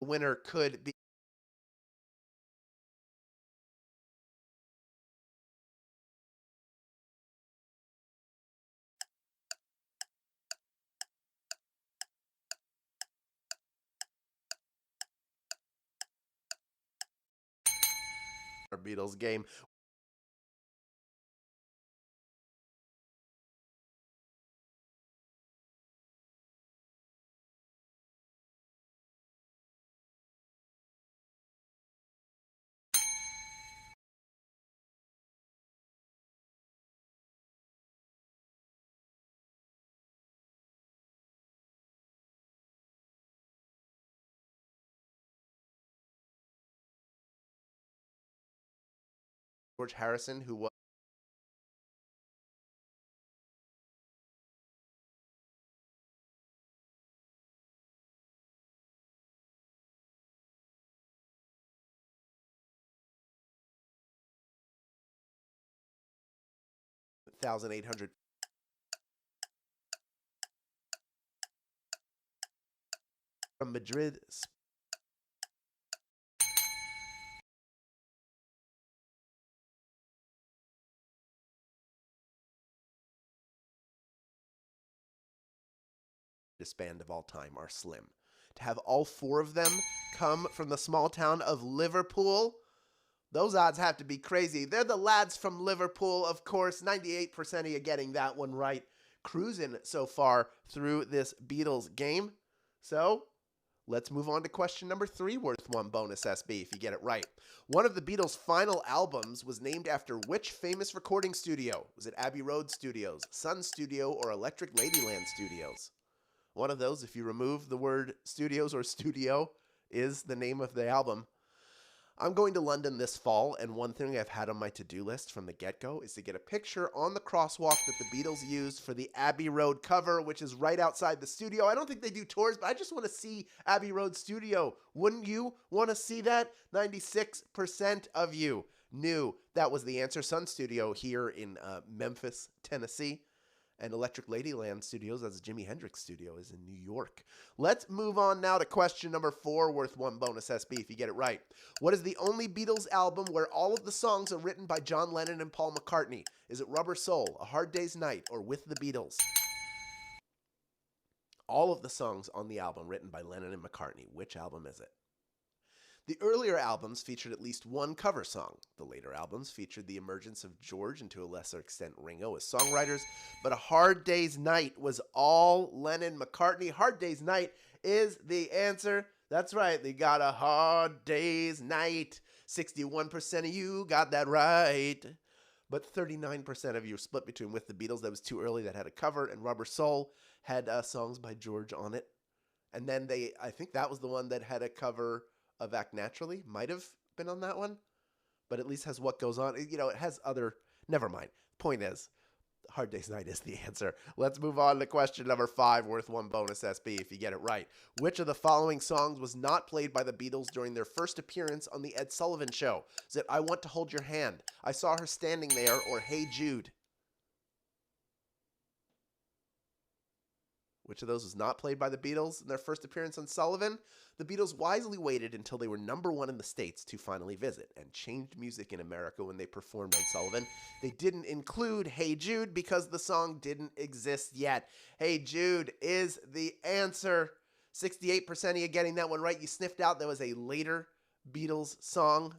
winner could be our Beatles game. George Harrison, who was one thousand 800 from Madrid, band of all time are slim. To have all four of them come from the small town of Liverpool, those odds have to be crazy. They're the lads from Liverpool, of course. 98% of you getting that one right. Cruising so far through this Beatles game. So let's move on to question number 3, worth 1 bonus SB if you get it right. One of the Beatles' final albums was named after which famous recording studio? Was it Abbey Road Studios, Sun Studio, or Electric Ladyland Studios? One of those, if you remove the word studios or studio, is the name of the album. I'm going to London this fall, and one thing I've had on my to-do list from the get-go is to get a picture on the crosswalk that the Beatles used for the Abbey Road cover, which is right outside the studio. I don't think they do tours, but I just want to see Abbey Road Studio. Wouldn't you want to see that? 96% of you knew that was the answer. Sun Studio here in Memphis, Tennessee. And Electric Ladyland Studios, that's Jimi Hendrix Studio, is in New York. Let's move on now to question number 4, worth 1 bonus SB if you get it right. What is the only Beatles album where all of the songs are written by John Lennon and Paul McCartney? Is it Rubber Soul, A Hard Day's Night, or With the Beatles? All of the songs on the album written by Lennon and McCartney. Which album is it? The earlier albums featured at least one cover song. The later albums featured the emergence of George and to a lesser extent Ringo as songwriters, but A Hard Day's Night was all Lennon-McCartney. Hard Day's Night is the answer. That's right, they got A Hard Day's Night. 61% of you got that right. But 39% of you split between With the Beatles, that was too early, that had a cover, and Rubber Soul had songs by George on it. And then I think that was the one that had a cover of Act Naturally. Might have been on that one, but at least has What Goes On. You know, it has other, never mind. Point is, Hard Day's Night is the answer. Let's move on to question number 5, worth 1 bonus SB if you get it right. Which of the following songs was not played by the Beatles during their first appearance on the Ed Sullivan Show? Is it I Want to Hold Your Hand, I Saw Her Standing There, or Hey Jude? Which of those was not played by the Beatles in their first appearance on Sullivan? The Beatles wisely waited until they were number 1 in the States to finally visit, and changed music in America when they performed on Sullivan. They didn't include Hey Jude because the song didn't exist yet. Hey Jude is the answer. 68% of you getting that one right. You sniffed out there was a later Beatles song.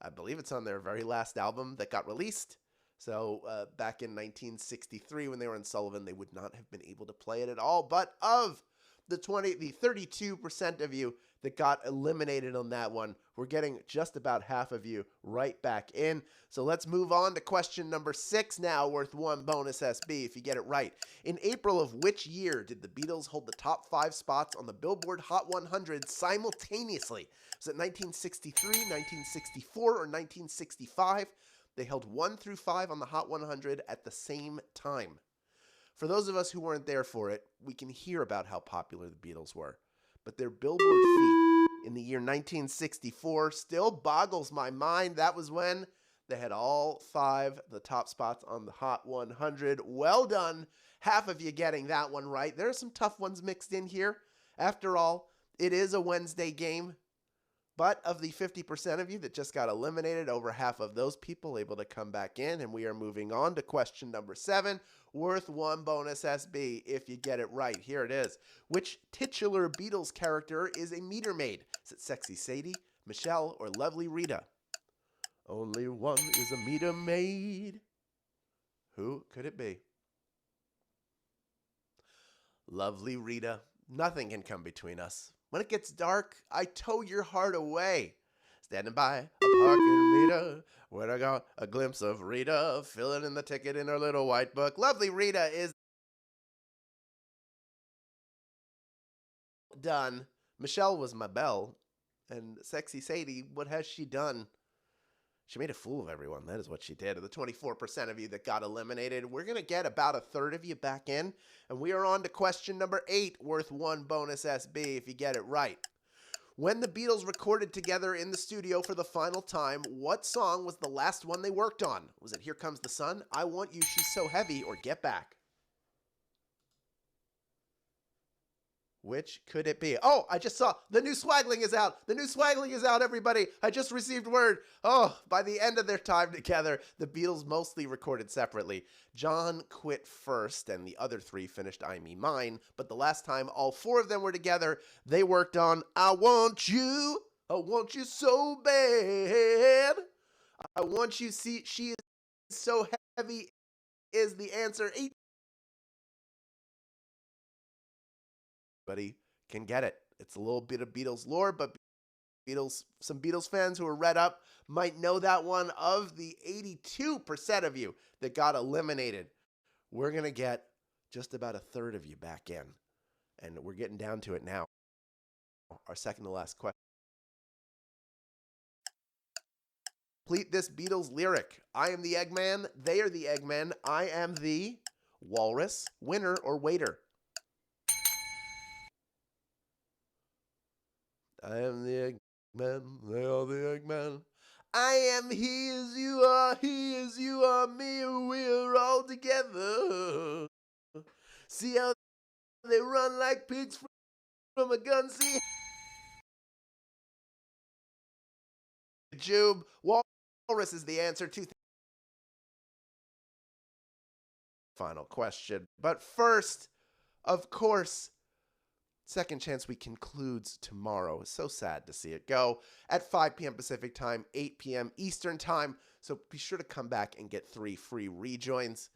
I believe it's on their very last album that got released. So back in 1963 when they were in Sullivan, they would not have been able to play it at all. But of the 32% of you that got eliminated on that one, we're getting just about half of you right back in. So let's move on to question number 6 now, worth 1 bonus SB if you get it right. In April of which year did the Beatles hold the top 5 spots on the Billboard Hot 100 simultaneously? Was it 1963, 1964, or 1965? They held 1 through 5 on the Hot 100 at the same time. For those of us who weren't there for it, we can hear about how popular the Beatles were. But their Billboard feat in the year 1964 still boggles my mind. That was when they had all 5 the top spots on the Hot 100. Well done. Half of you getting that one right. There are some tough ones mixed in here. After all, it is a Wednesday game. But of the 50% of you that just got eliminated, over half of those people able to come back in. And we are moving on to question number 7, worth 1 bonus SB if you get it right. Here it is. Which titular Beatles character is a meter maid? Is it Sexy Sadie, Michelle, or Lovely Rita? Only one is a meter maid. Who could it be? Lovely Rita. Nothing can come between us. When it gets dark, I tow your heart away. Standing by a parking meter, where I got a glimpse of Rita, filling in the ticket in her little white book. Lovely Rita is done. Michelle was my belle. And Sexy Sadie, what has she done? She made a fool of everyone. That is what she did. Of the 24% of you that got eliminated, we're going to get about a third of you back in. And we are on to question number 8, worth 1 bonus SB if you get it right. When the Beatles recorded together in the studio for the final time, what song was the last one they worked on? Was it Here Comes the Sun, I Want You, She's So Heavy, or Get Back? Which could it be? Oh, I just saw the new Swagling is out. The new Swagling is out, everybody. I just received word. Oh, by the end of their time together, the Beatles mostly recorded separately. John quit first, and the other 3 finished I Me Mine. But the last time all 4 of them were together, they worked on I Want You So Bad. I Want You, See, She Is So Heavy is the answer. Everybody can get it. It's a little bit of Beatles lore, but some Beatles fans who are read up might know that one. Of the 82% of you that got eliminated, we're going to get just about a third of you back in. And we're getting down to it now. Our second to last question. Complete this Beatles lyric. I am the Eggman. They are the Eggmen. I am the walrus, winner, or waiter. I am the Eggman, they are the Eggman. I am he as you are me, we're all together. See how they run like pigs from a gun, see? Jube, walrus is the answer to final question. But first, of course, Second Chance Week concludes tomorrow. It's so sad to see it go at 5 p.m. Pacific time, 8 p.m. Eastern time. So be sure to come back and get 3 free rejoins.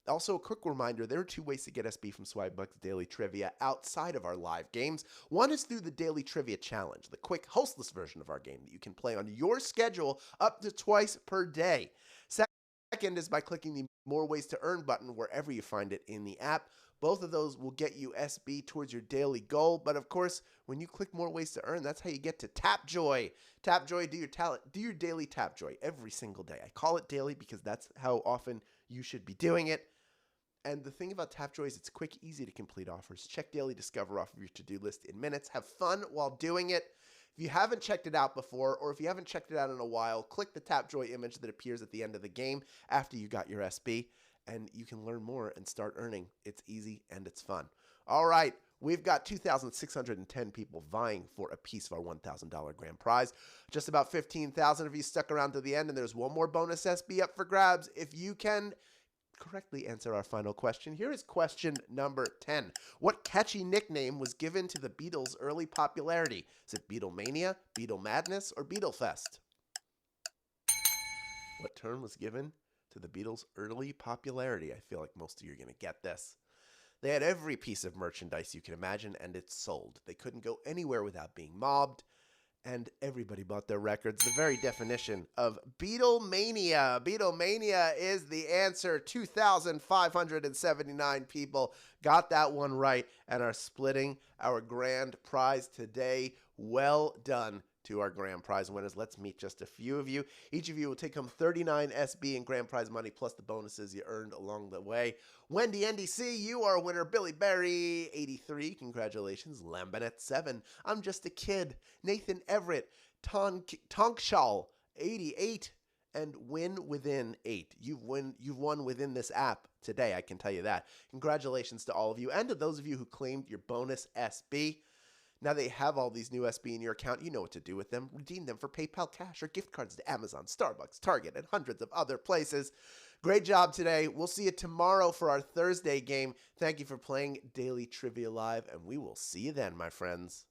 Also, a quick reminder, there are 2 ways to get SB from Swagbucks Daily Trivia outside of our live games. One is through the Daily Trivia Challenge, the quick, hostless version of our game that you can play on your schedule up to twice per day. Second is by clicking the More Ways to Earn button wherever you find it in the app. Both of those will get you SB towards your daily goal. But of course, when you click More Ways to Earn, that's how you get to Tapjoy. Tapjoy, do your daily Tapjoy every single day. I call it daily because that's how often you should be doing it. And the thing about Tapjoy is it's quick, easy to complete offers. Check daily, discover off of your to-do list in minutes. Have fun while doing it. If you haven't checked it out before, or if you haven't checked it out in a while, click the Tapjoy image that appears at the end of the game after you got your SB, and you can learn more and start earning. It's easy and it's fun. All right, we've got 2,610 people vying for a piece of our $1,000 grand prize. Just about 15,000 of you stuck around to the end, and there's one more bonus SB up for grabs. If you can correctly answer our final question, here is question number 10. What catchy nickname was given to the Beatles' early popularity? Is it Beatlemania, Beatle Madness, or Beatlefest? What term was given to the Beatles' early popularity? I feel like most of you are going to get this. They had every piece of merchandise you can imagine, and it sold. They couldn't go anywhere without being mobbed, and everybody bought their records. The very definition of Beatlemania. Beatlemania is the answer. 2,579 people got that one right and are splitting our grand prize today. Well done to our grand prize winners. Let's meet just a few of you. Each of you will take home 39 SB in grand prize money plus the bonuses you earned along the way. Wendy NDC, you are a winner. Billy Berry, 83, congratulations. Lambinet, 7, I'm just a kid. Nathan Everett, Tonkshall, 88, and Win Within 8. You've won within this app today, I can tell you that. Congratulations to all of you, and to those of you who claimed your bonus SB. Now they have all these new SB in your account. You know what to do with them. Redeem them for PayPal cash or gift cards to Amazon, Starbucks, Target, and hundreds of other places. Great job today. We'll see you tomorrow for our Thursday game. Thank you for playing Daily Trivia Live, and we will see you then, my friends.